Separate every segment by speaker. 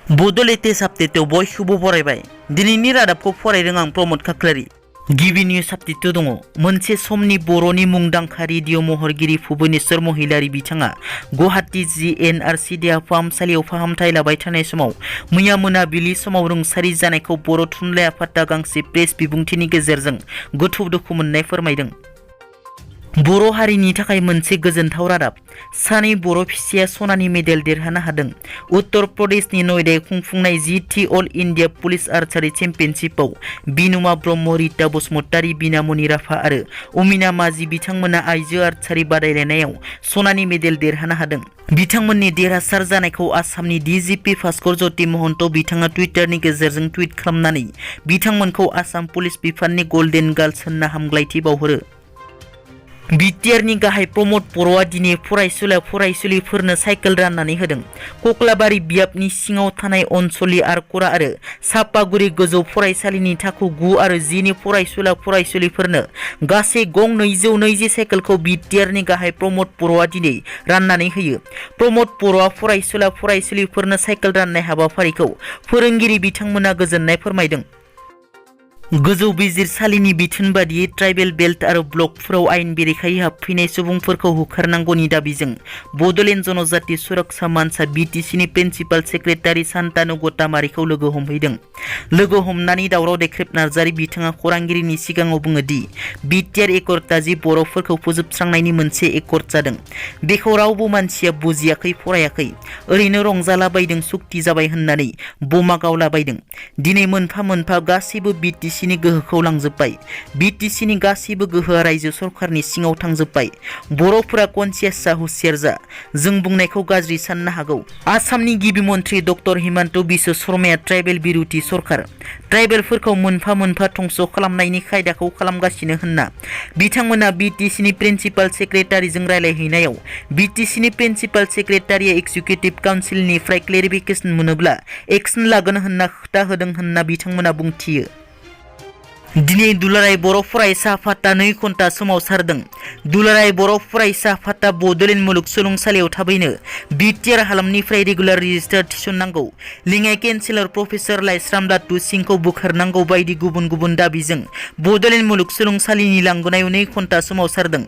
Speaker 1: बड' लेटेस्ट आपडेटआव बयखौबो बरायबाय। दिनैनि रादाबखौ फरायदों आं प्रमद खाख्लारि। गिबि निउज आपडेट दङ। मोनसे समनि बर'नि मुंदांखा रेडिअ महरगिरि भुबनेश्वर महिलारि बिथाङा गुवाहाटी GNRC देहा फाहामसालियाव फाहामथाय लाबाय थानाय समाव मैया मोनाबिलि समाव रुंसारि जानायखौ बर' थुनलाइ आफादा गांसे प्रेस बिबुंथिनि गेजेरजों गोथौ दुखु मोननाय फोरमायदों। बर' हारिनि थाखाय मोनसे गोजोनथाव रादाब। सानै बर' फिसाया सनानि मेडेल देरहानो हादों। उत्तर प्रदेशनि नयदायाव खुंफुंनाय GT all India police archery चेम्पियनशिपआव बिनुमा ब्रह्म, रिता बसुमतारी, बिनामणि राभा आरो अमिना माझी बिथांमोना आइजो आर्चारि बादायलायनायाव सनानि मेडेल देरहानो हादों। बिथांमोननि देरहासार जानायखौ आसामनि DGP भास्कर ज्योति महन्त बिथाङा टुइटारनि गेजेरजों टुइट खालामनानै बिथांमोनखौ आसाम पुलिस बिफाननि गल्डेन गार्ल्स होनना हामग्लायथि बावहरो। बिटिआरनि गाहाय प्रमद बर'आ दिनै फरायसुलिफोरनो साइकेल राननानै होदों। कक्लाबारि बियाबनि सिङाव थानाय अनसलि आरकरा आरो सापागुरि गोजौ फरायसालिनि थाखो 9 आरो 10 नि फरायसुलिफोरनो गासै गं 220 साइकेलखौ बिटिआरनि गाहाय प्रमद बर'आ दिनै राननानै होयो। प्रमद बर'आ फरायसुलिफोरनो साइकेल राननाय हाबाफारिखौ फोरोंगिरि बिथांमोना गोजोननाय फोरमायदों। गोजौ बिजिरसालिनि बिथोन बादियै ट्राइबेल बेल्ट आरो ब्लकफोराव आयेन बेरेखायै हाबफैनाय सुबुंफोरखौ होखारनांगौनि दाबिजों बड'लेण्ड जनजाति सुरक्षा मानसा BTCनि प्रिन्सिपाल सेक्रेटारि सान्तानु गतामारिखौ लोगो हमहैदों। लोगो हमनानै दावराव देख्रेब नार्जारि बिथाङा खौरांगिरिनि सिगाङाव बुङो दि बिटिआर एकर्डआ जि बर'फोरखौ फोजोबस्रांनायनि मोनसे एकर्ड जादों। बेखौ रावबो मानसिया बुजियाखै, फरायाखै, ओरैनो रंजालाबायदों, सुक्ति जाबाय होननानै बमा गावलाबायदों। दिनै मोनफा मोनफा गासैबो BTCनि गोहोखौ लांजोब्बाय। BTCनि गासैबो गोहोआ रायजो सरकारनि सिङाव थांजोब्बाय। बर'फोरा कनसियास जा, हुसियार जा। जों बुंनायखौ गाज्रि साननो हागौ। आसामनि गिबि मन्थ्रि डक्टर हिमन्त बिश्व शर्माया ट्राइबेल बिरुथि सरकार, ट्राइबेलफोरखौ मोनफा मोनफा धंस खालामनायनि खायदाखौ खालामगासिनो होनना बिथांमोना BTCनि प्रिन्सिपाल सेक्रेटारिजों रायलायहैनायाव BTCनि प्रिन्सिपाल सेक्रेटारिया एक्जिकिउटिभ काउन्सिलनिफ्राय क्लेरिफिकेसन मोनोब्ला एक्सन लागोन होनना खोथा होदों होनना बिथांमोना बुंथियो। दिनै दुलाराय बर' फरायसा आफादा 2 घन्टा सोमावसारदों। दुलाराय बर' फरायसा आफादा बड'लेण्ड मुलुगसोलोंसालियाव थाबैनो बिटिआर हालामनिफ्राय रेगुलार रेजिस्टार थिसननांगौ, लेङाइ केन्सेलर प्रफेसर लाइस्राम लाटु सिंखौ बोखारनांगौ बायदि गुबुन गुबुन दाबिजों बड'लेण्ड मुलुगसोलोंसालिनि लांगोनायाव 2 घन्टा सोमावसारदों।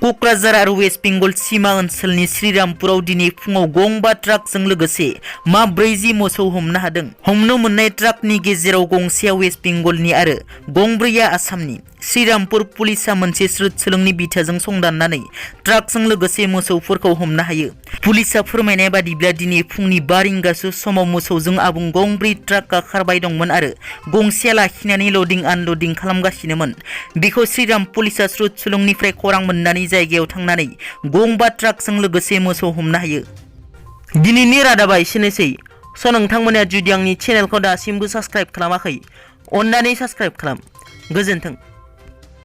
Speaker 1: कक्राझार आरो वेस्ट बेंगल सिमा ओनसोलनि श्रीरामपुराव दिनै फुङाव गंबा ट्राकजों लोगोसे मा 40 मोसौ हमनो हादों। हमनो मोननाय ट्राकनि गेजेराव गंसेया वेस्ट बेंगलनि आरो गंब्रैया आसामनि। श्रीरामपुर पुलिसा मोनसे स्रोद सोलोंनि बिथाजों संदाननानै ट्राकजों लोगोसे मोसौफोरखौ हमनो हायो। पुलिसा फोरमायनाय बादिब्ला दिनै फुंनि 5 रिंगासो समाव मोसौजों आबुं गंब्रै ट्राकआ खारबाय दंमोन आरो गंसेया लाखिनानै लडिं आनलडिं खालामगासिनोमोन। बेखौ श्रीराम पुलिसा स्रोद सोलोंनिफ्राय खौरां मोननानै जायगायाव थांनानै गंबा ट्राकजों लोगोसे मोसौ हमनो हायो। दिनैनि रादाबा एसेनोसै। नोंथांमोना जुदि आंनि चेनेलखौ दासिमबो साबस्क्राइब खालामाखै, अन्नानै साबस्क्राइब खालाम। गोजोन्थों।